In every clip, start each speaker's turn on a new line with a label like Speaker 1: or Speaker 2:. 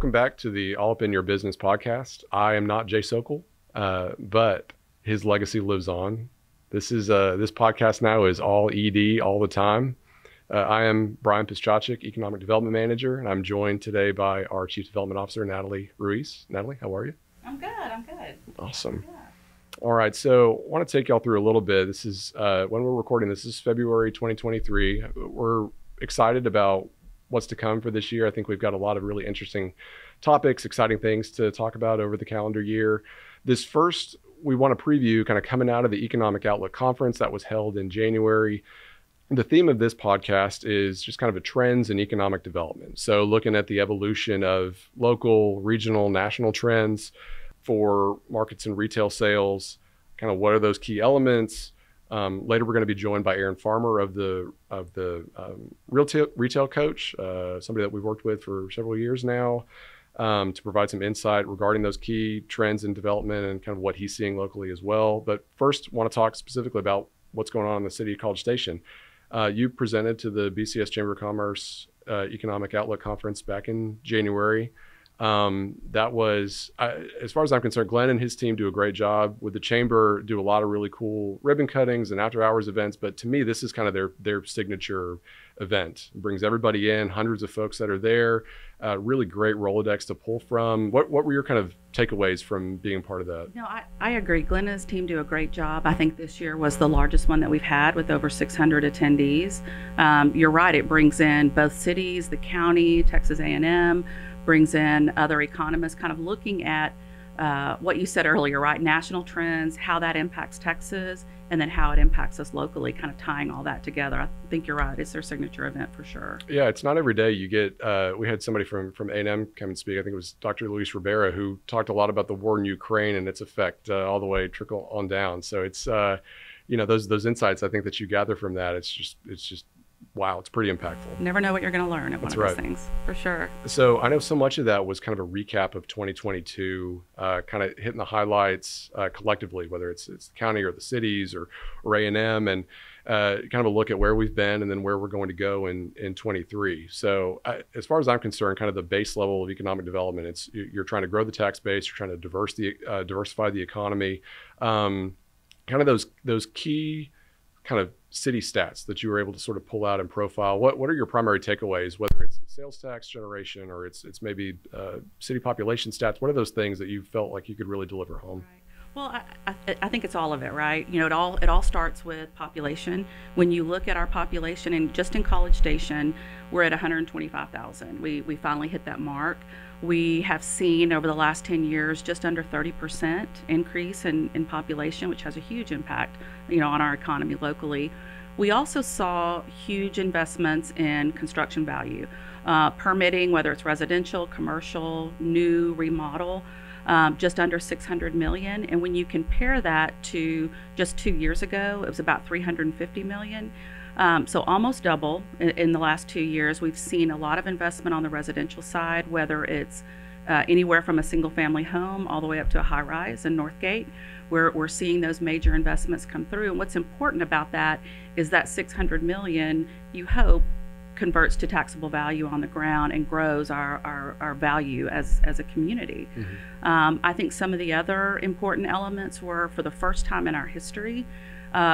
Speaker 1: welcome back to the All Up in Your Business podcast. I am not Jay Sokol, but his legacy lives on. This podcast now is all ED all the time. I am Brian Piszczak, Economic Development Manager, and I'm joined today by our Chief Development Officer, Natalie Ruiz. Natalie, how are you?
Speaker 2: I'm good.
Speaker 1: Awesome.
Speaker 2: Yeah.
Speaker 1: All right, so I want to take y'all through a little bit. This is, when we're recording, this is February 2023. We're excited about what's to come for this year. I think we've got a lot of really interesting topics, exciting things to talk about over the calendar year. This first, we want to preview kind of coming out of the Economic Outlook Conference that was held in January. The theme of this podcast is just kind of a trends in economic development. So looking at the evolution of local, regional, national trends for markets and retail sales, kind of what are those key elements. Later, we're going to be joined by Aaron Farmer of the Retail Coach, somebody that we've worked with for several years now, to provide some insight regarding those key trends in development and kind of what he's seeing locally as well. But first, I want to talk specifically about what's going on in the city of College Station. You presented to the BCS Chamber of Commerce Economic Outlook Conference back in January. That was, as far as I'm concerned, Glenn and his team do a great job with the chamber, do a lot of really cool ribbon cuttings and after hours events. But to me, this is kind of their signature event. It brings everybody in, hundreds of folks that are there, really great Rolodex to pull from. What were your kind of takeaways from being part of that?
Speaker 2: No, I agree. Glenn and his team do a great job. I think this year was the largest one that we've had with over 600 attendees. You're right. It brings in both cities, the county, Texas A&M, brings in other economists kind of looking at what you said earlier, right? National trends, how that impacts Texas, and then how it impacts us locally, kind of tying all that together. I think you're right. It's their signature event for sure.
Speaker 1: Yeah, it's not every day you get, we had somebody from A&M come and speak. I think it was Dr. Luis Rivera, who talked a lot about the war in Ukraine and its effect all the way trickle on down. So it's, those insights I think that you gather from that, it's just wow, it's pretty impactful.
Speaker 2: Never know what you're going to learn at one of those things, for sure.
Speaker 1: So I know so much of that was kind of a recap of 2022, kind of hitting the highlights collectively, whether it's the county or the cities or A&M, and kind of a look at where we've been and then where we're going to go in 23. So as far as I'm concerned, kind of the base level of economic development, you're trying to grow the tax base, you're trying to diversify the economy, kind of those key kind of city stats that you were able to sort of pull out and profile. What are your primary takeaways, whether it's sales tax generation or it's maybe city population stats? What are those things that you felt like you could really deliver home?
Speaker 2: Right. Well, I think it's all of it, right? It all starts with population. When you look at our population, and just in College Station, we're at 125,000. We finally hit that mark. We have seen over the last 10 years just under 30% increase in population, which has a huge impact, on our economy locally. We also saw huge investments in construction value, permitting, whether it's residential, commercial, new, remodel. Just under 600 million. And when you compare that to just 2 years ago, it was about 350 million. So almost double in the last 2 years. We've seen a lot of investment on the residential side, whether it's anywhere from a single family home all the way up to a high rise in Northgate. We're seeing those major investments come through. And what's important about that is that 600 million, you hope, converts to taxable value on the ground and grows our value as a community. Mm-hmm. I think some of the other important elements were, for the first time in our history,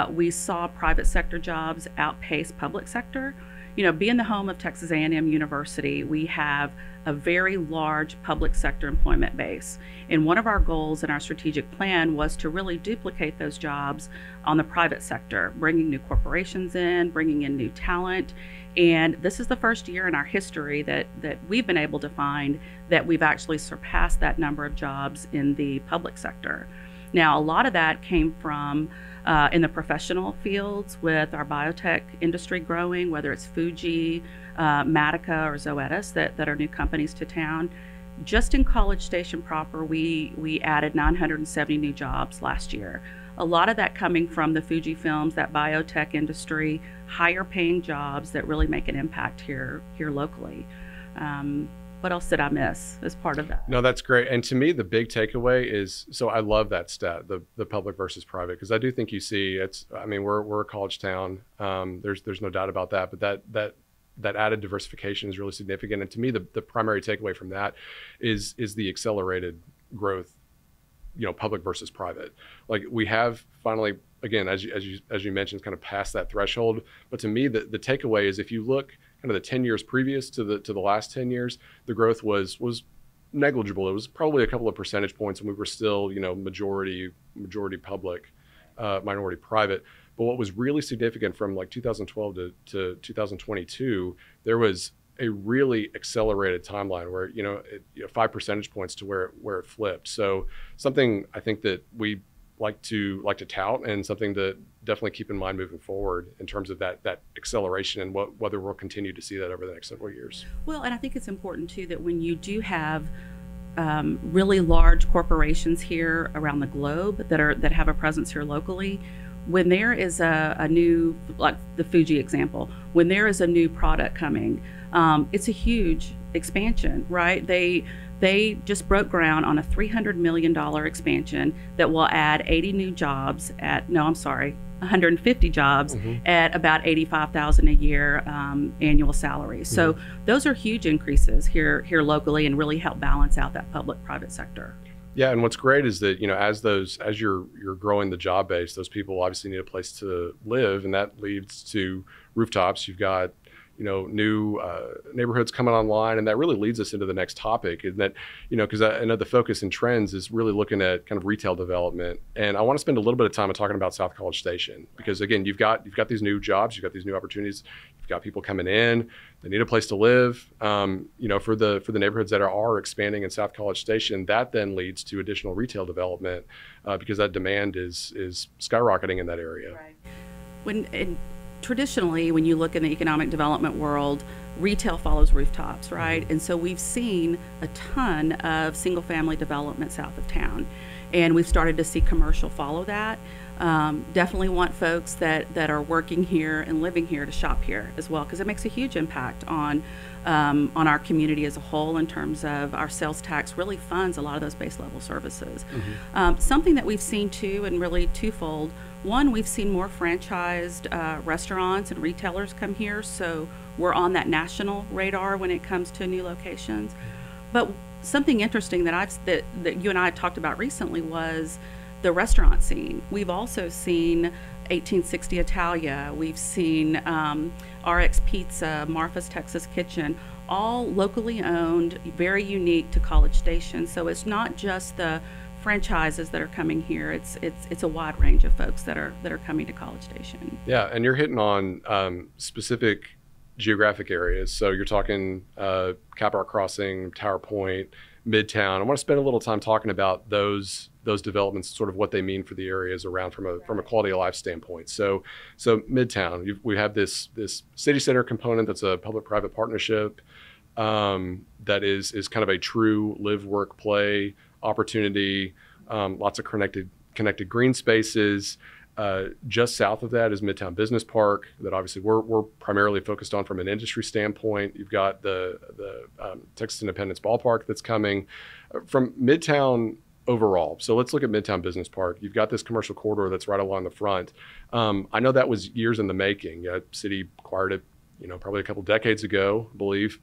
Speaker 2: we saw private sector jobs outpace public sector. Being the home of Texas A&M University, we have a very large public sector employment base. And one of our goals in our strategic plan was to really duplicate those jobs on the private sector, bringing new corporations in, bringing in new talent. And this is the first year in our history that we've been able to find that we've actually surpassed that number of jobs in the public sector. Now, a lot of that came from in the professional fields with our biotech industry growing, whether it's Fuji, Medica, or Zoetis that are new companies to town. Just in College Station proper, we added 970 new jobs last year. A lot of that coming from the Fuji films, that biotech industry, higher paying jobs that really make an impact here locally. What else did I miss as part of that?
Speaker 1: No, that's great. And to me, the big takeaway is, so I love that stat, the public versus private, because I do think you see we're a college town. There's no doubt about that, but that that added diversification is really significant. And to me, the primary takeaway from that is the accelerated growth, public versus private. Like, we have finally, again, as you mentioned, kind of past that threshold. But to me, the takeaway is, if you look kind of the 10 years previous to the last 10 years, the growth was negligible. It was probably a couple of percentage points, and we were still, majority public, minority private. But what was really significant from like 2012 to 2022, there was a really accelerated timeline where 5 percentage points to where it flipped. So something I think that we like to tout, and something to definitely keep in mind moving forward in terms of that acceleration, and whether we'll continue to see that over the next several years.
Speaker 2: Well, and I think it's important too that when you do have really large corporations here around the globe that have a presence here locally, when there is a new, like the Fuji example, when there is a new product coming, it's a huge expansion, right? They just broke ground on a $300 million expansion that will add 80 new jobs 150 jobs at about $85,000 a year annual salary. So those are huge increases here locally, and really help balance out that public-private sector.
Speaker 1: Yeah, and what's great is that as you're growing the job base, those people obviously need a place to live, and that leads to rooftops. You've got new neighborhoods coming online, and that really leads us into the next topic. And that because I know the focus and trends is really looking at kind of retail development, and I want to spend a little bit of time talking about South College Station, because again, you've got these new jobs, you've got these new opportunities, you've got people coming in, they need a place to live. For the neighborhoods that are expanding in South College Station, that then leads to additional retail development because that demand is skyrocketing in that area.
Speaker 2: Right. Traditionally, when you look in the economic development world, retail follows rooftops, right? And so we've seen a ton of single-family development south of town, and we've started to see commercial follow that. Definitely want folks that are working here and living here to shop here as well, because it makes a huge impact on our community as a whole, in terms of our sales tax really funds a lot of those base level services. Something that we've seen too, and really twofold. One, we've seen more franchised restaurants and retailers come here, so we're on that national radar when it comes to new locations. But something interesting that you and I talked about recently was the restaurant scene. We've also seen 1860 Italia, we've seen RX Pizza, Marfa's Texas Kitchen, all locally owned, very unique to College Station. So it's not just the franchises that are coming here. It's a wide range of folks that are coming to College Station.
Speaker 1: Yeah, and you're hitting on specific geographic areas. So you're talking Capital Crossing, Tower Point, Midtown. I want to spend a little time talking about those developments, sort of what they mean for the areas around from a quality of life standpoint. So Midtown, we have this city center component that's a public-private partnership that is kind of a true live, work, play opportunity, lots of connected green spaces. Just south of that is Midtown Business Park, that obviously we're primarily focused on from an industry standpoint. You've got the Texas Independence Ballpark that's coming from Midtown overall. So let's look at Midtown Business Park. You've got this commercial corridor that's right along the front. I know that was years in the making. City acquired it, probably a couple decades ago, I believe.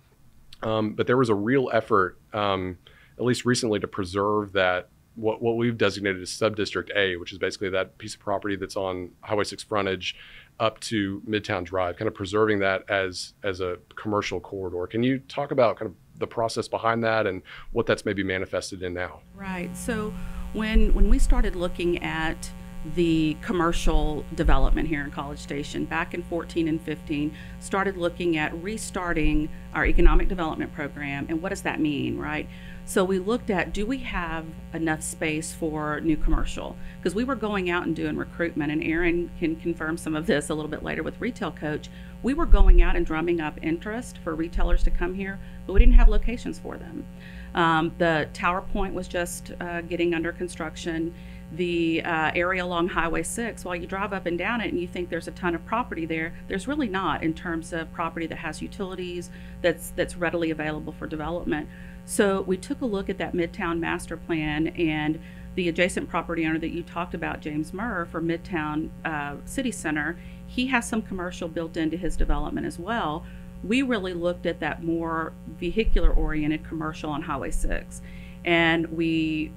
Speaker 1: But there was a real effort, at least recently, to preserve that, what we've designated as Subdistrict A, which is basically that piece of property that's on Highway 6 frontage up to Midtown Drive, kind of preserving that as a commercial corridor. Can you talk about kind of the process behind that and what that's maybe manifested in now?
Speaker 2: Right. So when we started looking at the commercial development here in College Station back in 14 and 15, started looking at restarting our economic development program, and what does that mean, right? So we looked at, do we have enough space for new commercial? Because we were going out and doing recruitment, and Aaron can confirm some of this a little bit later with Retail Coach. We were going out and drumming up interest for retailers to come here, but we didn't have locations for them. The Tower Point was just getting under construction. The area along Highway 6, while you drive up and down it and you think there's a ton of property there, there's really not, in terms of property that has utilities, that's readily available for development. So we took a look at that Midtown master plan, and the adjacent property owner that you talked about, James Murr, for Midtown City Center, he has some commercial built into his development as well. we really looked at that more vehicular oriented commercial on Highway 6. And we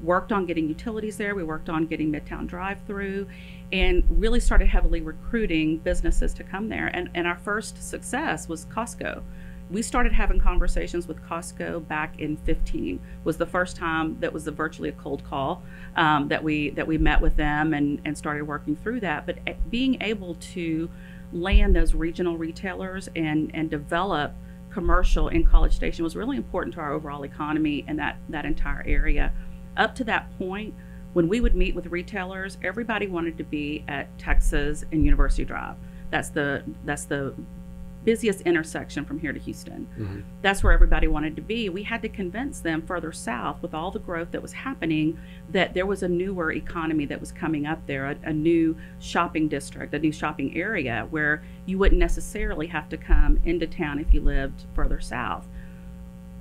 Speaker 2: worked on getting utilities there. We worked on getting Midtown drive-through, and really started heavily recruiting businesses to come there. And our first success was Costco. We started having conversations with Costco back in 15. Was the first time that was virtually a cold call that we met with them and started working through that. But being able to land those regional retailers and develop commercial in College Station was really important to our overall economy and that entire area. Up to that point, when we would meet with retailers, everybody wanted to be at Texas and University Drive. That's the busiest intersection from here to Houston. Mm-hmm. That's where everybody wanted to be. We had to convince them further south, with all the growth that was happening, that there was a newer economy that was coming up there, a new shopping district, a new shopping area where you wouldn't necessarily have to come into town if you lived further south.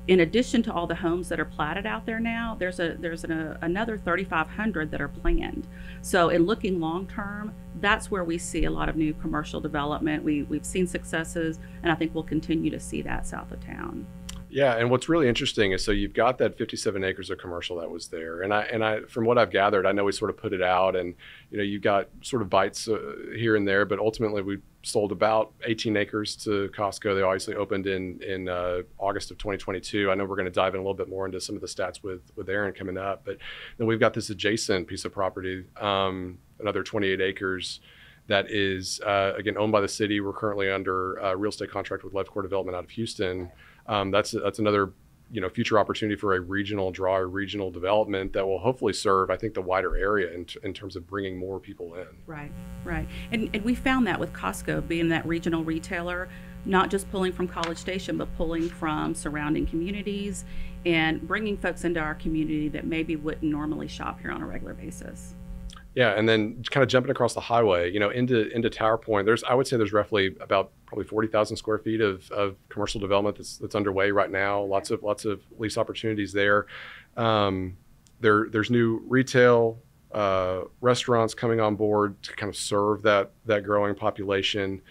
Speaker 2: In addition to all the homes that are platted out there now, there's another 3,500 that are planned. So in looking long term, that's where we see a lot of new commercial development. We've seen successes, and I think we'll continue to see that south of town.
Speaker 1: Yeah, and what's really interesting is, so you've got that 57 acres of commercial that was there, and I from what I've gathered, I know we sort of put it out, and you got sort of bites here and there, but ultimately we sold about 18 acres to Costco. They obviously opened in August of 2022. I know we're going to dive in a little bit more into some of the stats with Aaron coming up, but then we've got this adjacent piece of property, another 28 acres. That is, again, owned by the city. We're currently under a real estate contract with Levcor Development out of Houston. That's another future opportunity for a regional development that will hopefully serve, I think, the wider area in terms of bringing more people in.
Speaker 2: Right. And we found that with Costco being that regional retailer, not just pulling from College Station, but pulling from surrounding communities and bringing folks into our community that maybe wouldn't normally shop here on a regular basis.
Speaker 1: Yeah, and then kind of jumping across the highway, into Tower Point, I would say there's roughly about probably 40,000 square feet of commercial development that's underway right now. Lots of lease opportunities there. There's new retail, restaurants coming on board to kind of serve that growing population.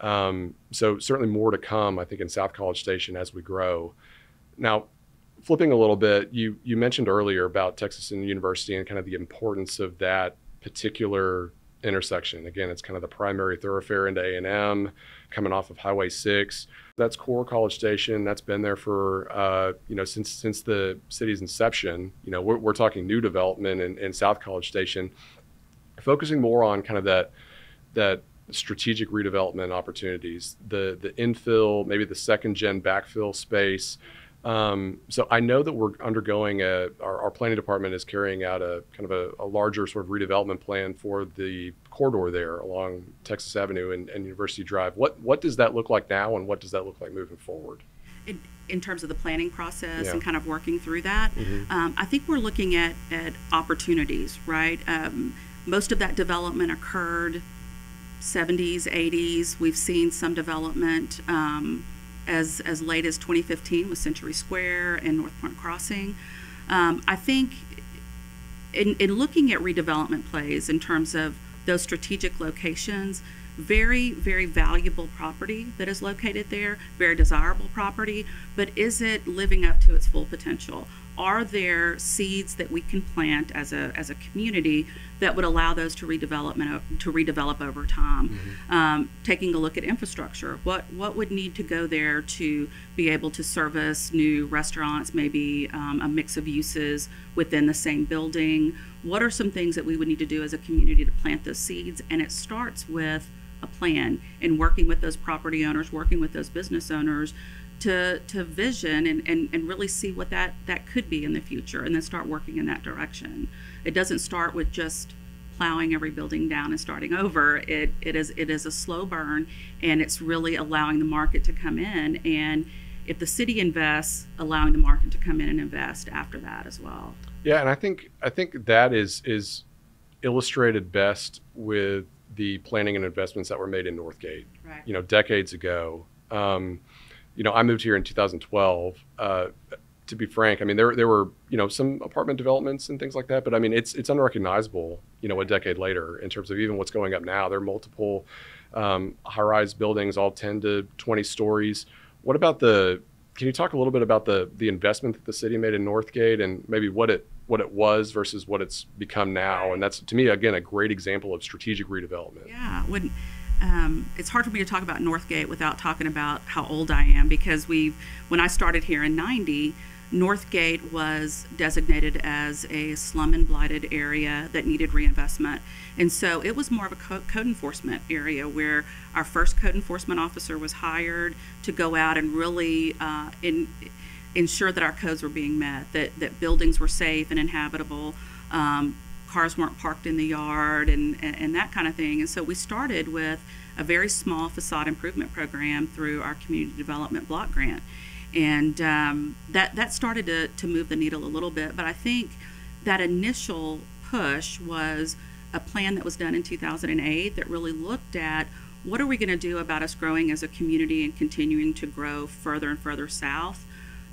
Speaker 1: So certainly more to come, I think, in South College Station as we grow. Now, flipping a little bit, you mentioned earlier about Texas and University and kind of the importance of that particular intersection. Again, it's kind of the primary thoroughfare into A&M, coming off of Highway 6. That's core College Station. That's been there for since the city's inception. We're talking new development in South College Station, focusing more on kind of that strategic redevelopment opportunities, the infill, maybe the second gen backfill space. So I know that we're undergoing our planning department is carrying out a kind of a larger sort of redevelopment plan for the corridor there along Texas Avenue and University Drive. What does that look like now, and what does that look like moving forward?
Speaker 2: In terms of the planning process and kind of working through that, I think we're looking at opportunities, right? Most of that development occurred 70s, 80s. We've seen some development as late as 2015 with Century Square and North Point Crossing. I think in looking at redevelopment plays in terms of those strategic locations, very, very valuable property that is located there, very desirable property, but is it living up to its full potential? Are there seeds that we can plant as a community that would allow those to redevelop over time? Taking a look at infrastructure, what would need to go there to be able to service new restaurants, maybe a mix of uses within the same building? What are some things that we would need to do as a community to plant those seeds? And it starts with a plan and working with those property owners, working with those business owners to vision and really see what that could be in the future, and then start working in that direction. It doesn't start with just plowing every building down and starting over. It is a slow burn, and it's really allowing the market to come in, and if the city invests, allowing the market to come in and invest after that as well.
Speaker 1: Yeah, and I think that is illustrated best with the planning and investments that were made in Northgate, right. Decades ago. I moved here in 2012. to be frank, I mean, there were, some apartment developments and things like that, but I mean, it's unrecognizable, a decade later in terms of even what's going up now. There are multiple high-rise buildings, all 10 to 20 stories. Can you talk a little bit about the investment that the city made in Northgate and maybe what it was versus what it's become now? And that's, to me, again, a great example of strategic redevelopment.
Speaker 2: Yeah, it's hard for me to talk about Northgate without talking about how old I am, because when I started here in '90, Northgate was designated as a slum and blighted area that needed reinvestment. And so it was more of a code enforcement area where our first code enforcement officer was hired to go out and really ensure that our codes were being met, that buildings were safe and inhabitable, cars weren't parked in the yard, and that kind of thing. And so we started with a very small facade improvement program through our community development block grant. And that started to move the needle a little bit. But I think that initial push was a plan that was done in 2008 that really looked at what are we going to do about us growing as a community and continuing to grow further and further south,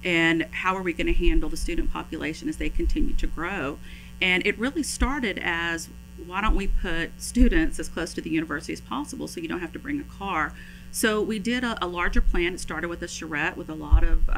Speaker 2: and how are we going to handle the student population as they continue to grow. And it really started as, why don't we put students as close to the university as possible so you don't have to bring a car. So we did a larger plan. It started with a charrette with a lot of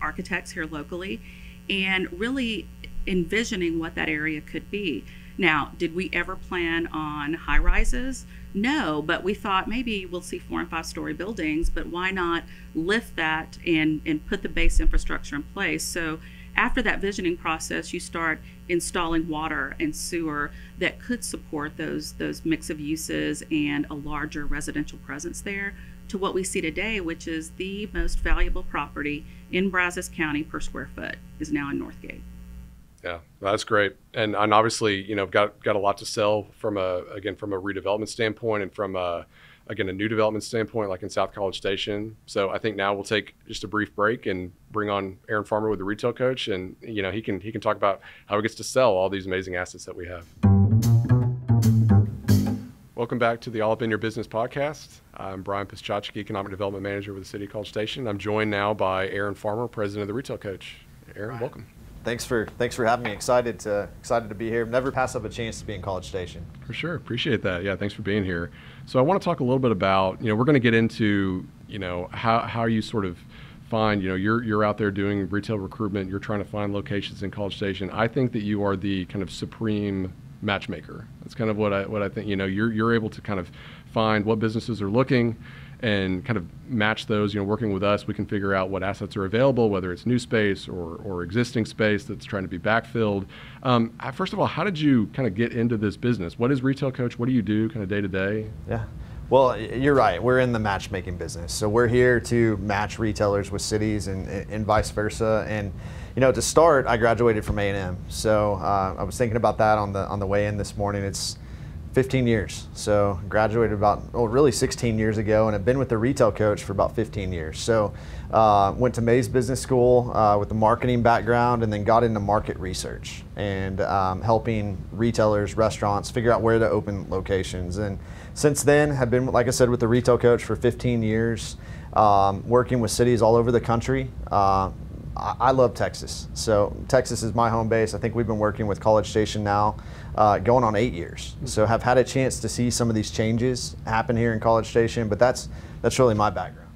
Speaker 2: architects here locally, and really envisioning what that area could be. Now, did we ever plan on high rises? No, but we thought maybe we'll see 4 and 5 story buildings, but why not lift that and put the base infrastructure in place? So after that visioning process, you start installing water and sewer that could support those mix of uses and a larger residential presence there, to what we see today, which is the most valuable property in Brazos County per square foot is now in Northgate.
Speaker 1: Yeah, that's great. And obviously, got a lot to sell from a redevelopment standpoint and from a new development standpoint, like in South College Station. So I think now we'll take just a brief break and bring on Aaron Farmer with the Retail Coach, and he can talk about how he gets to sell all these amazing assets that we have. Welcome back to the All Up in Your Business podcast. I'm Brian Piszczocki, Economic Development Manager with the City of College Station. I'm joined now by Aaron Farmer, President of the Retail Coach. Aaron, welcome.
Speaker 3: Thanks for having me. Excited to be here. Never pass up a chance to be in College Station.
Speaker 1: For sure, appreciate that. Yeah, thanks for being here. So I want to talk a little bit about, we're going to get into, how you sort of find, you're out there doing retail recruitment. You're trying to find locations in College Station. I think that you are the kind of supreme matchmaker. That's kind of what I think. You're able to kind of find what businesses are looking and kind of match those. Working with us, we can figure out what assets are available, whether it's new space or existing space that's trying to be backfilled. First of all, how did you kind of get into this business? What is Retail Coach? What do you do kind of day to day?
Speaker 3: Yeah. Well, you're right. We're in the matchmaking business. So we're here to match retailers with cities and vice versa. And, to start, I graduated from A&M. So I was thinking about that on the way in this morning. It's 15 years. So graduated really 16 years ago, and I've been with the Retail Coach for about 15 years. So went to Mays Business School with a marketing background, and then got into market research and helping retailers, restaurants figure out where to open locations. And since then, have been, like I said, with the Retail Coach for 15 years, working with cities all over the country. I love Texas. So Texas is my home base. I think we've been working with College Station now going on 8 years. So have had a chance to see some of these changes happen here in College Station, but that's really my background.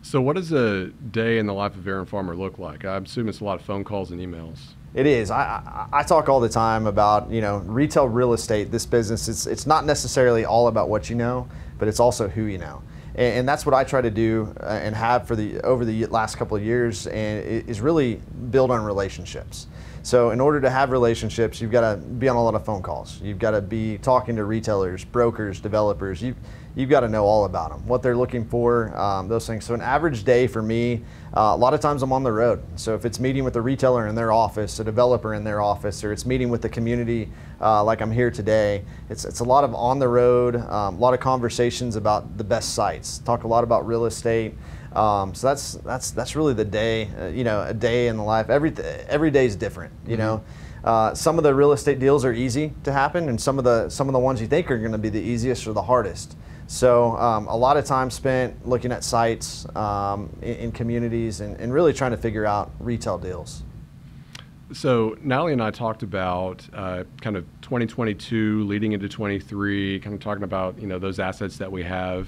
Speaker 1: So what does a day in the life of Aaron Farmer look like? I assume it's a lot of phone calls and emails.
Speaker 3: It is. I talk all the time about, retail real estate, this business. It's not necessarily all about what you know, but it's also who you know. And that's what I try to do and have over the last couple of years, and is really build on relationships. So in order to have relationships, you've got to be on a lot of phone calls. You've got to be talking to retailers, brokers, developers. You've got to know all about them, what they're looking for, those things. So an average day for me, a lot of times I'm on the road. So if it's meeting with a retailer in their office, a developer in their office, or it's meeting with the community like I'm here today, it's a lot of on the road, a lot of conversations about the best sites, talk a lot about real estate. So that's really the day, a day in the life. Every day is different, Some of the real estate deals are easy to happen, and some of the ones you think are going to be the easiest are the hardest. So a lot of time spent looking at sites in communities and really trying to figure out retail deals.
Speaker 1: So Natalie and I talked about kind of 2022 leading into 23, kind of talking about, you know, those assets that we have.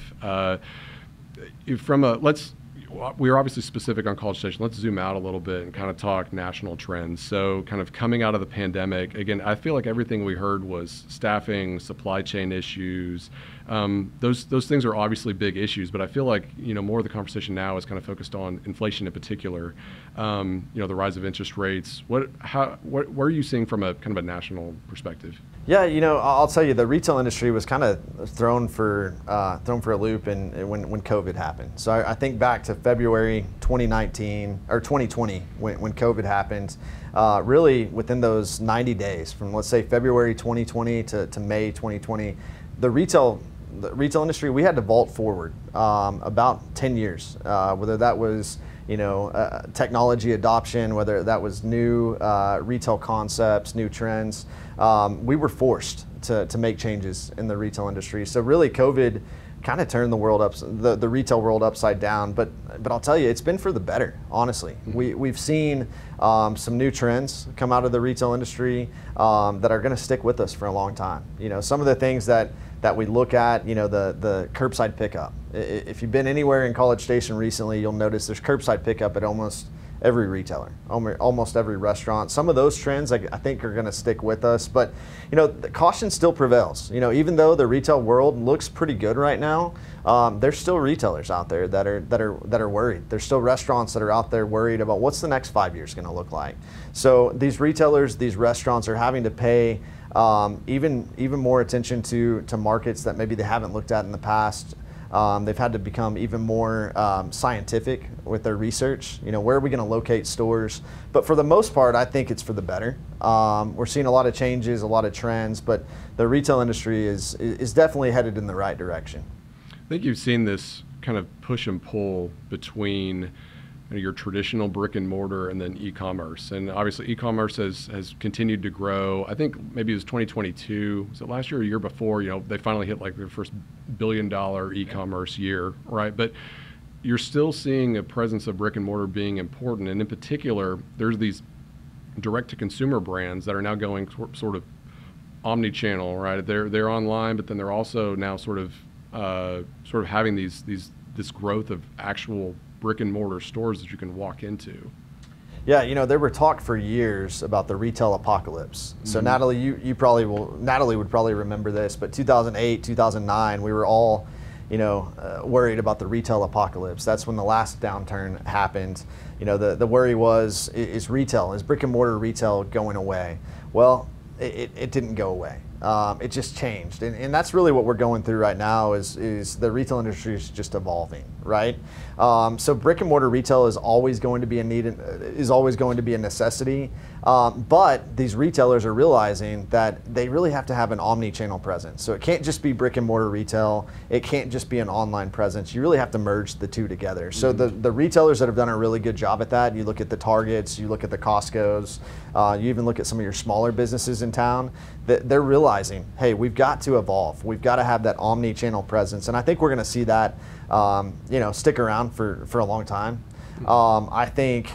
Speaker 1: We are obviously specific on College Station. Let's zoom out a little bit and kind of talk national trends. So kind of coming out of the pandemic, again, I feel like everything we heard was staffing, supply chain issues. Those things are obviously big issues, but I feel like, you know, more of the conversation now is kind of focused on inflation in particular. You know, the rise of interest rates. What are you seeing from a kind of a national perspective?
Speaker 3: Yeah, you know, I'll tell you, the retail industry was kind of thrown for a loop when COVID happened. So I think back to February 2019 or 2020 when COVID happened. Really, within those 90 days, from let's say February 2020 to May 2020, the retail industry, we had to vault forward about 10 years. Whether that was, you know, technology adoption, whether that was new retail concepts, new trends, we were forced to make changes in the retail industry. So really, COVID kind of turned the world the retail world upside down. But I'll tell you, it's been for the better. Honestly, we've seen some new trends come out of the retail industry that are going to stick with us for a long time. You know, some of the things that we look at, you know, the curbside pickup. If you've been anywhere in College Station recently, you'll notice there's curbside pickup at almost every retailer, almost every restaurant. Some of those trends I think are going to stick with us, but you know, the caution still prevails. You know, even though the retail world looks pretty good right now, there's still retailers out there that are worried. There's still restaurants that are out there worried about what's the next 5 years going to look like. So these retailers, these restaurants are having to pay even more attention to markets that maybe they haven't looked at in the past. They've had to become even more scientific with their research. You know, where are we going to locate stores? But for the most part, I think it's for the better. We're seeing a lot of changes, a lot of trends, but the retail industry is definitely headed in the right direction.
Speaker 1: I think you've seen this kind of push and pull between your traditional brick and mortar and then e-commerce. And obviously e-commerce has continued to grow. I think maybe it was 2022, was it last year or year before, you know, they finally hit like their first $1 billion e-commerce year, right? But you're still seeing a presence of brick and mortar being important. And in particular, there's these direct to consumer brands that are now going sort of omni-channel, right? They're online, but then they're also now sort of having this growth of actual brick and mortar stores that you can walk into.
Speaker 3: Yeah, you know, there were talk for years about the retail apocalypse. So Natalie, Natalie would probably remember this, but 2008, 2009, we were all, you know, worried about the retail apocalypse. That's when the last downturn happened. You know, the worry was, is brick and mortar retail going away? Well, it didn't go away. It just changed, and that's really what we're going through right now. Is the retail industry is just evolving, right? So brick and mortar retail is always going to be a need, is always going to be a necessity. But these retailers are realizing that they really have to have an omni-channel presence. So it can't just be brick and mortar retail. It can't just be an online presence. You really have to merge the two together. So the retailers that have done a really good job at that, you look at the Targets, you look at the Costco's, you even look at some of your smaller businesses in town, they're realizing, hey, we've got to evolve. We've got to have that omni-channel presence. And I think we're going to see that, you know, stick around for a long time. I think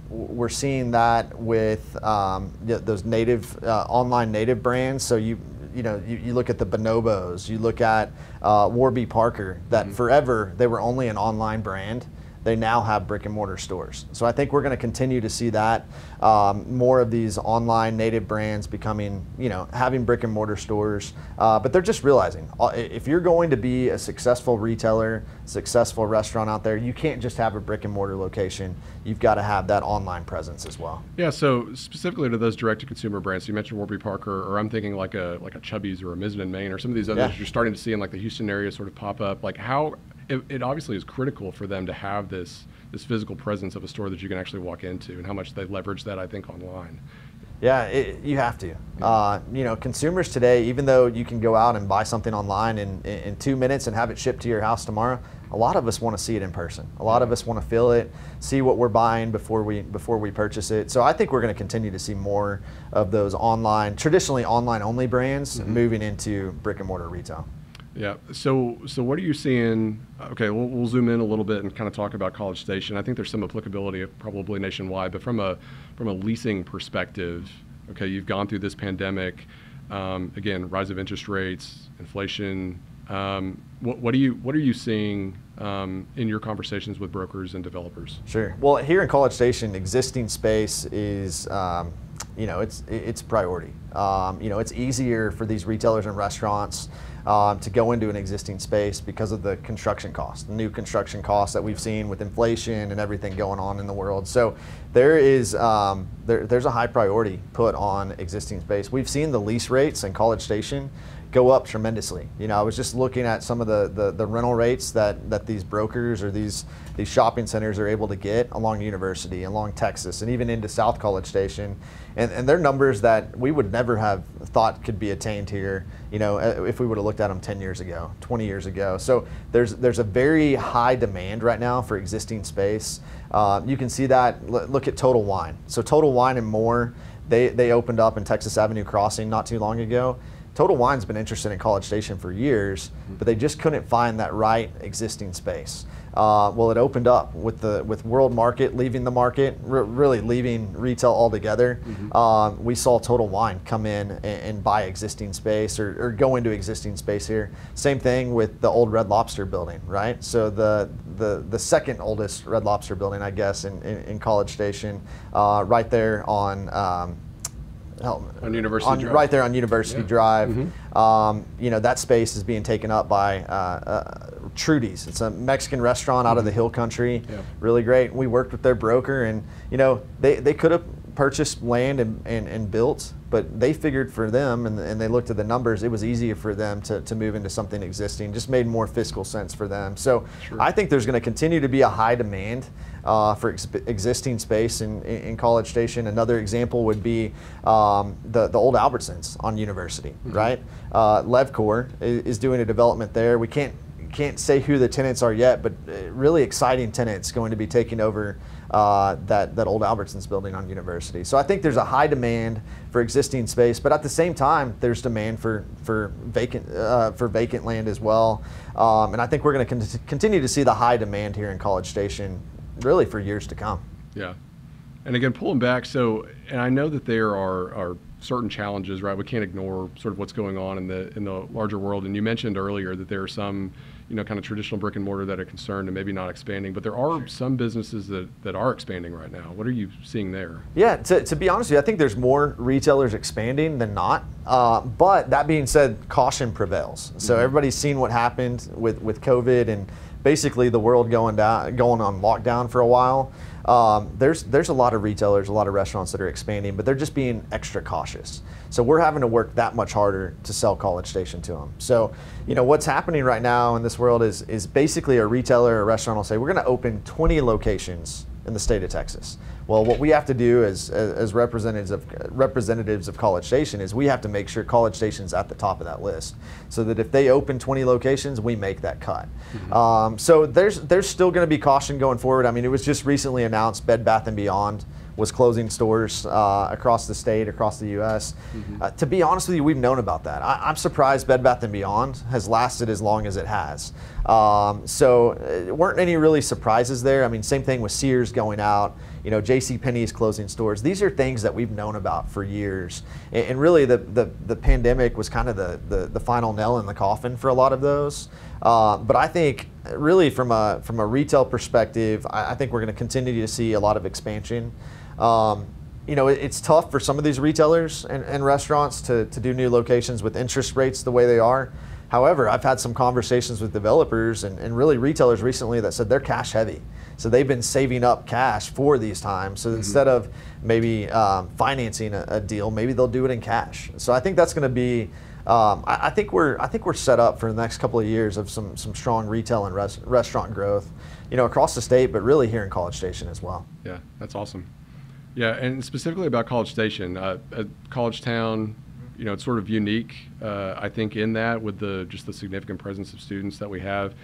Speaker 3: we're seeing that with those native online native brands. So you look at the Bonobos, you look at Warby Parker, that forever they were only an online brand. They now have brick and mortar stores. So I think we're going to continue to see that, more of these online native brands becoming, you know, having brick and mortar stores. But they're just realizing, if you're going to be a successful retailer, successful restaurant out there, you can't just have a brick and mortar location. You've got to have that online presence as well.
Speaker 1: Yeah, so specifically to those direct to consumer brands, you mentioned Warby Parker, or I'm thinking like a Chubby's or a Mizzen in Maine, or some of these others you're starting to see in like the Houston area sort of pop up. Like how it obviously is critical for them to have this physical presence of a store that you can actually walk into, and how much they leverage that, I think, online.
Speaker 3: Yeah, you have to. You know, consumers today, even though you can go out and buy something online in 2 minutes and have it shipped to your house tomorrow, a lot of us want to see it in person. A lot of us want to feel it, see what we're buying before we purchase it. So I think we're going to continue to see more of those traditionally online only brands moving into brick and mortar retail.
Speaker 1: Yeah. So what are you seeing? Okay, we'll zoom in a little bit and kind of talk about College Station. I think there's some applicability probably nationwide, but from a leasing perspective, okay, you've gone through this pandemic, again, rise of interest rates, inflation. What are you seeing in your conversations with brokers and developers?
Speaker 3: Sure. Well, here in College Station, existing space is, it's priority. It's easier for these retailers and restaurants to go into an existing space because of the construction costs, the new construction costs that we've seen with inflation and everything going on in the world. So there is there's a high priority put on existing space. We've seen the lease rates in College Station go up tremendously. I was just looking at some of the rental rates that these brokers or these shopping centers are able to get along University, along Texas, and even into South College Station. And they're numbers that we would never have thought could be attained here, if we would have looked at them 10 years ago, 20 years ago. So there's a very high demand right now for existing space. You can see that, look at Total Wine. So Total Wine and More, they opened up in Texas Avenue Crossing not too long ago. Total Wine's been interested in College Station for years, but they just couldn't find that right existing space. Well, it opened up with World Market leaving the market, really leaving retail altogether. We saw Total Wine come in and buy existing space or go into existing space here. Same thing with the old Red Lobster building, right? So the second oldest Red Lobster building, I guess, in College Station, right there on
Speaker 1: University Drive.
Speaker 3: Right there on University Drive. That space is being taken up by Trudy's. It's a Mexican restaurant out of the Hill Country. Really great. We worked with their broker, and they could have purchased land and built, but they figured for them, and they looked at the numbers, it was easier for them to move into something existing. Just made more fiscal sense for them. So I think there's going to continue to be a high demand for existing space in College Station. Another example would be the old Albertsons on University, right? Levcor is doing a development there. We can't say who the tenants are yet, but really exciting tenants going to be taking over that old Albertsons building on University. So I think there's a high demand for existing space, but at the same time, there's demand for vacant land as well. And I think we're going to continue to see the high demand here in College Station really for years to come.
Speaker 1: Yeah. And again, pulling back, and I know that there are certain challenges, right? We can't ignore sort of what's going on in the larger world. And you mentioned earlier that there are some, kind of traditional brick and mortar that are concerned and maybe not expanding, but there are some businesses that are expanding right now. What are you seeing there? Yeah,
Speaker 3: to be honest with you, I think there's more retailers expanding than not. But that being said, caution prevails. So everybody's seen what happened with COVID and basically the world going on lockdown for a while. There's a lot of retailers, a lot of restaurants that are expanding, but they're just being extra cautious. So we're having to work that much harder to sell College Station to them. So, what's happening right now in this world is basically a retailer or a restaurant will say, we're going to open 20 locations in the state of Texas. Well, what we have to do as representatives of College Station is we have to make sure College Station's at the top of that list, so that if they open 20 locations, we make that cut. So there's still going to be caution going forward. I mean, it was just recently announced Bed Bath & Beyond was closing stores across the state, across the U.S. To be honest with you, we've known about that. I'm surprised Bed Bath & Beyond has lasted as long as it has. So weren't any really surprises there. I mean, same thing with Sears going out, JCPenney's closing stores. These are things that we've known about for years. And really the pandemic was kind of the final nail in the coffin for a lot of those. But I think really from a retail perspective, I think we're going to continue to see a lot of expansion. It's tough for some of these retailers and restaurants to do new locations with interest rates the way they are. However, I've had some conversations with developers and really retailers recently that said they're cash heavy. So they've been saving up cash for these times. So instead of maybe financing a deal, maybe they'll do it in cash. So I think that's going to be, I think we're set up for the next couple of years of some strong retail and restaurant growth, across the state, but really here in College Station as well.
Speaker 1: Yeah, that's awesome. Yeah, and specifically about College Station, College Town, it's sort of unique, I think, in that with just the significant presence of students that we have.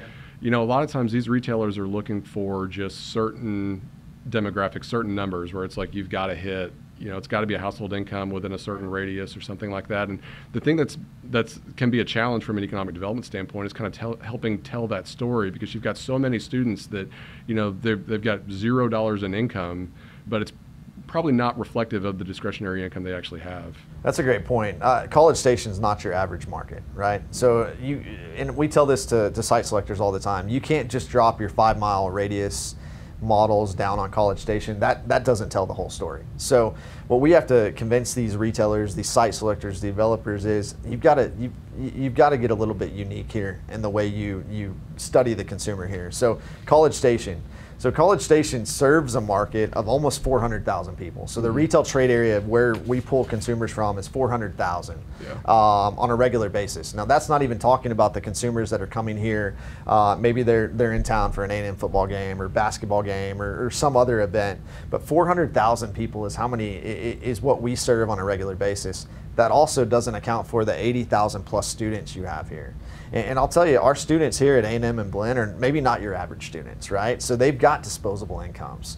Speaker 1: A lot of times these retailers are looking for just certain demographics, certain numbers, where it's like you've got to hit it's got to be a household income within a certain radius or something like that. And the thing that's can be a challenge from an economic development standpoint is kind of helping tell that story, because you've got so many students that, they've got $0 in income, but it's probably not reflective of the discretionary income they actually have.
Speaker 3: That's a great point. College Station is not your average market, right? So and we tell this to site selectors all the time. You can't just drop your 5-mile radius models down on College Station. That doesn't tell the whole story. So what we have to convince these retailers, these site selectors, the developers is you've got to get a little bit unique here in the way you study the consumer here. So College Station. So College Station serves a market of almost 400,000 people. So the retail trade area where we pull consumers from is 400,000 on a regular basis. Now that's not even talking about the consumers that are coming here. Maybe they're in town for an A&M football game or basketball game or some other event. But 400,000 people is is what we serve on a regular basis. That also doesn't account for the 80,000 plus students you have here. And I'll tell you, our students here at A&M and Blinn are maybe not your average students, right? So they've got disposable incomes.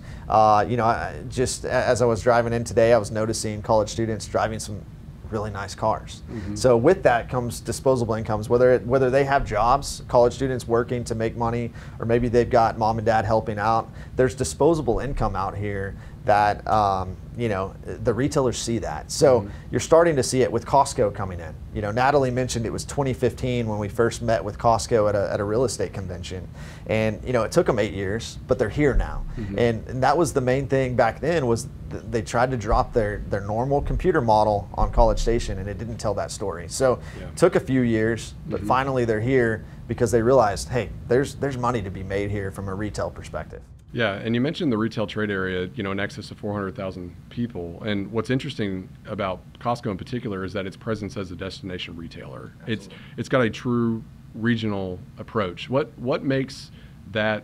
Speaker 3: Just as I was driving in today, I was noticing college students driving some really nice cars. So with that comes disposable incomes, whether they have jobs, college students working to make money, or maybe they've got mom and dad helping out. There's disposable income out here that the retailers see that. So you're starting to see it with Costco coming in. Natalie mentioned it was 2015 when we first met with Costco at a real estate convention, and it took them 8 years, but they're here now. And that was the main thing back then, was they tried to drop their normal computer model on College Station, and it didn't tell that story. So it took a few years, but finally they're here because they realized, hey, there's money to be made here from a retail perspective.
Speaker 1: Yeah, and you mentioned the retail trade area, in excess of 400,000 people. And what's interesting about Costco in particular is that its presence as a destination retailer. Absolutely. It's got a true regional approach. What makes that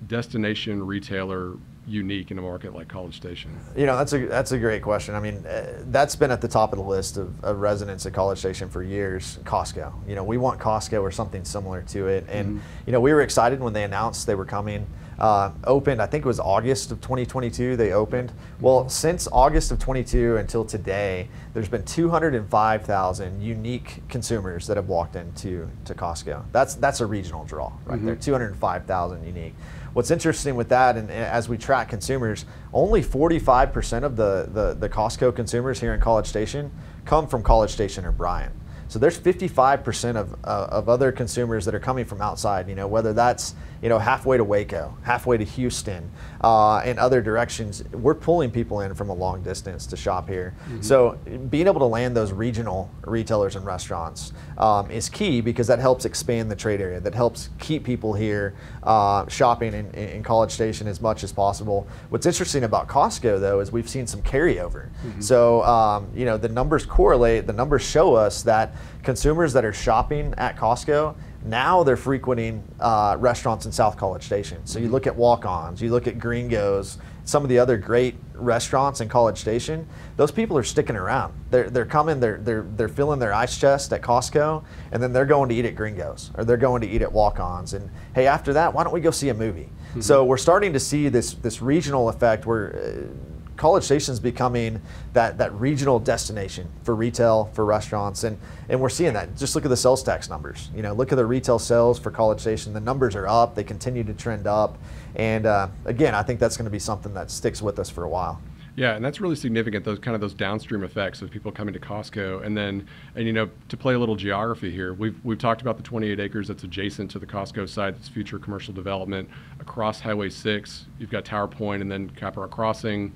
Speaker 1: destination retailer unique in a market like College Station?
Speaker 3: That's a great question. I mean, that's been at the top of the list of residents at College Station for years. Costco. We want Costco or something similar to it. And we were excited when they announced they were coming. Opened, I think it was August of 2022 they opened. Well, since August of 22 until today, there's been 205,000 unique consumers that have walked into Costco. That's a regional draw right there, 205,000 unique. What's interesting with that, and as we track consumers, only 45% of the Costco consumers here in College Station come from College Station or Bryan. So there's 55% of other consumers that are coming from outside, whether that's, halfway to Waco, halfway to Houston, and other directions. We're pulling people in from a long distance to shop here. So being able to land those regional retailers and restaurants is key, because that helps expand the trade area. That helps keep people here shopping in College Station as much as possible. What's interesting about Costco, though, is we've seen some carryover. So, the numbers correlate. The numbers show us that consumers that are shopping at Costco, now they're frequenting restaurants in South College Station. So you look at Walk-Ons, you look at Gringos, some of the other great restaurants in College Station. Those people are sticking around. They're coming. They're filling their ice chest at Costco, and then they're going to eat at Gringos, or they're going to eat at Walk-Ons. And hey, after that, why don't we go see a movie? So we're starting to see this regional effect where College Station is becoming that regional destination for retail, for restaurants, and we're seeing that. Just look at the sales tax numbers. Look at the retail sales for College Station. The numbers are up. They continue to trend up, and again, I think that's going to be something that sticks with us for a while.
Speaker 1: Yeah, and that's really significant, those downstream effects of people coming to Costco. And to play a little geography here, we've talked about the 28 acres that's adjacent to the Costco site. It's future commercial development. Across Highway 6, you've got Tower Point and then Caparra Crossing.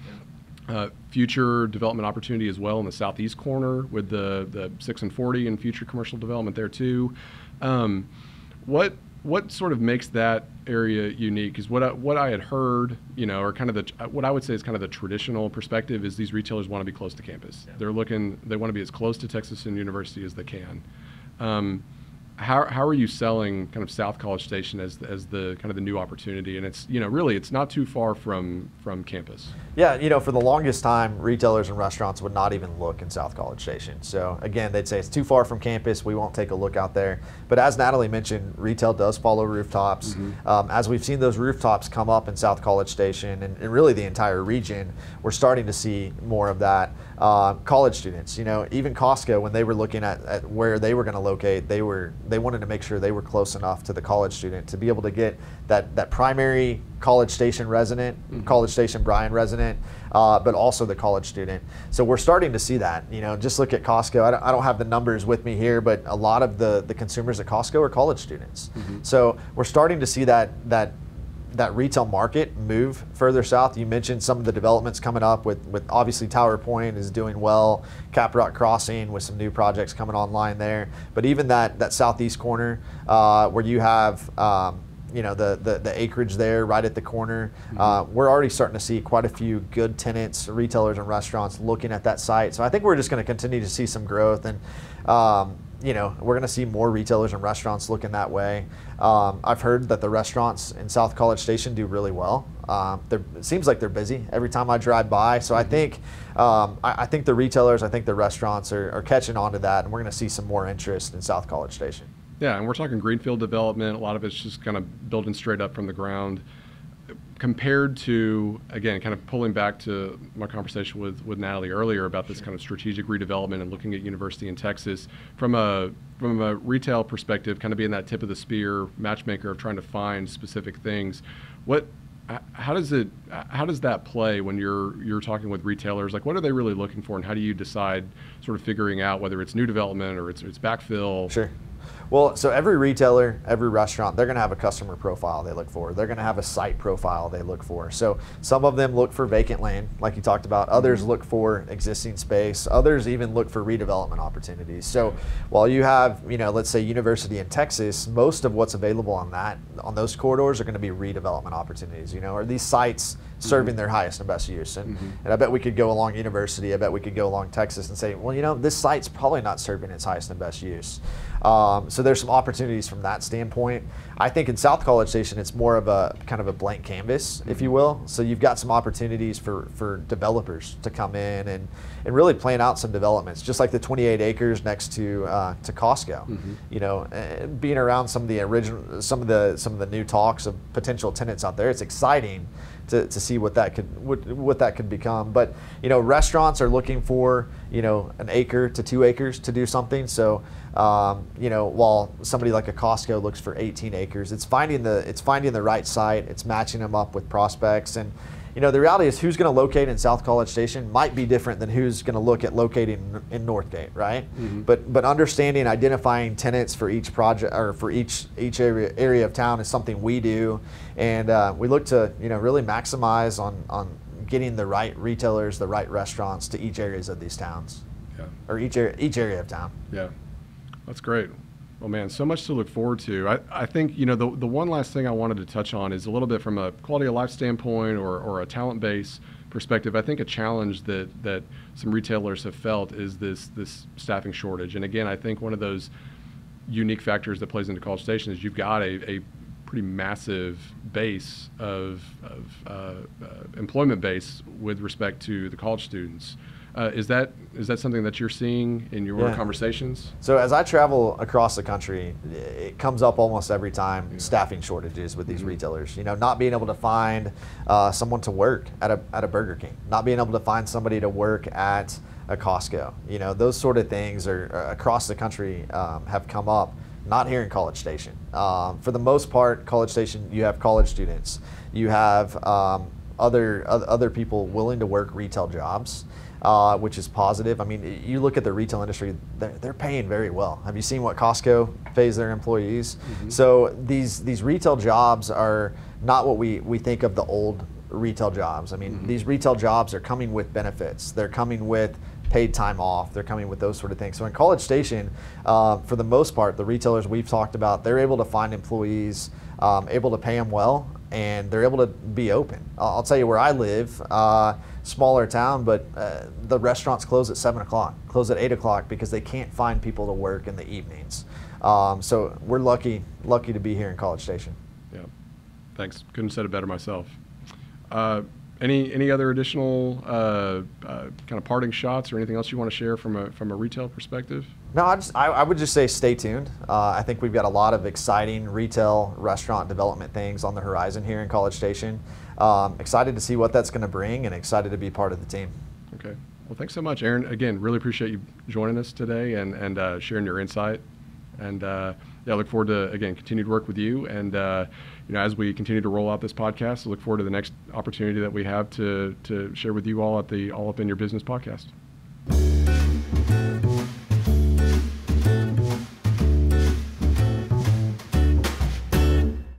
Speaker 1: Future development opportunity as well in the southeast corner with the 6 and 40 and future commercial development there too. What sort of makes that area unique is what I had heard, or what I would say is kind of the traditional perspective is these retailers want to be close to campus. Yeah. They want to be as close to Texas and University as they can. how are you selling kind of South College Station as the kind of the new opportunity? And it's, really it's not too far from campus.
Speaker 3: Yeah, for the longest time, retailers and restaurants would not even look in South College Station. So again, they'd say it's too far from campus, we won't take a look out there. But as Natalie mentioned, retail does follow rooftops. As we've seen those rooftops come up in South College Station and really the entire region, we're starting to see more of that. College students, even Costco, when they were looking at where they were going to locate, they wanted to make sure they were close enough to the college student to be able to get that primary College Station resident, College Station Bryan resident, but also the college student. So we're starting to see that. Just look at Costco. I don't have the numbers with me here, but a lot of the consumers at Costco are college students. So we're starting to see that retail market move further south. You mentioned some of the developments coming up with obviously Tower Point is doing well, Caprock Crossing with some new projects coming online there. But even that southeast corner where you have the acreage there right at the corner, we're already starting to see quite a few good tenants, retailers and restaurants looking at that site. So I think we're just going to continue to see some growth, and we're going to see more retailers and restaurants looking that way. I've heard that the restaurants in South College Station do really well. It seems like they're busy every time I drive by. So I think the retailers, I think the restaurants are catching on to that, and we're going to see some more interest in South College Station.
Speaker 1: Yeah, and we're talking greenfield development. A lot of it's just kind of building straight up from the ground. Compared to, again, kind of pulling back to my conversation with Natalie earlier about this kind of strategic redevelopment and looking at University in Texas, from a retail perspective, kind of being that tip of the spear matchmaker of trying to find specific things, how does that play when you're talking with retailers? Like, what are they really looking for, and how do you decide, sort of figuring out whether it's new development or it's backfill?
Speaker 3: Sure. Well, so every retailer, every restaurant, they're going to have a customer profile they look for. They're going to have a site profile they look for. So some of them look for vacant land, like you talked about. Others look for existing space. Others even look for redevelopment opportunities. So while you have, let's say University in Texas, most of what's available on those corridors are going to be redevelopment opportunities. Are these sites serving their highest and best use? And I bet we could go along University. I bet we could go along Texas and say, well, this site's probably not serving its highest and best use. So there's some opportunities from that standpoint. I think in South College Station, it's more of a kind of a blank canvas, if you will. So you've got some opportunities for developers to come in and really plan out some developments, just like the 28 acres next to Costco. Being around some of the new talks of potential tenants out there, it's exciting to see what that could become. But restaurants are looking for an acre to 2 acres to do something. So while somebody like a Costco looks for 18 acres, it's finding the right site. It's matching them up with prospects. And the reality is, who's going to locate in South College Station might be different than who's going to look at locating in Northgate, right? But understanding, identifying tenants for each project or for each area of town is something we do, and we look to really maximize on getting the right retailers, the right restaurants to each areas of these towns, or each area of town.
Speaker 1: Yeah, that's great. Well, man, so much to look forward to. I think, the one last thing I wanted to touch on is a little bit from a quality of life standpoint or a talent base perspective. I think a challenge that some retailers have felt is this staffing shortage. And again, I think one of those unique factors that plays into College Station is you've got a pretty massive base of employment base with respect to the college students. Is that something that you're seeing in your conversations? So
Speaker 3: as I travel across the country, it comes up almost every time, staffing shortages with these retailers. Not being able to find someone to work at a Burger King, not being able to find somebody to work at a Costco. Those sort of things are across the country have come up. Not here in College Station. For the most part, College Station, you have college students. You have other people willing to work retail jobs. Which is positive. I mean, you look at the retail industry, they're paying very well. Have you seen what Costco pays their employees? So these retail jobs are not what we think of the old retail jobs. I mean, these retail jobs are coming with benefits. They're coming with paid time off. They're coming with those sort of things. So in College Station, for the most part, the retailers we've talked about, they're able to find employees, able to pay them well, and they're able to be open. I'll tell you where I live, smaller town, but the restaurants close at 7 o'clock, close at 8 o'clock because they can't find people to work in the evenings. So we're lucky to be here in College Station.
Speaker 1: Yeah, thanks. Couldn't have said it better myself. Any other additional kind of parting shots or anything else you want to share from a retail perspective?
Speaker 3: No, I would just say stay tuned. I think we've got a lot of exciting retail restaurant development things on the horizon here in College Station. Excited to see what that's going to bring, and excited to be part of the team.
Speaker 1: Okay. Well, thanks so much, Aaron. Again, really appreciate you joining us today and sharing your insight. And yeah, I look forward to, again, continued work with you. And as we continue to roll out this podcast, I look forward to the next opportunity that we have to share with you all at the All Up in Your Business podcast.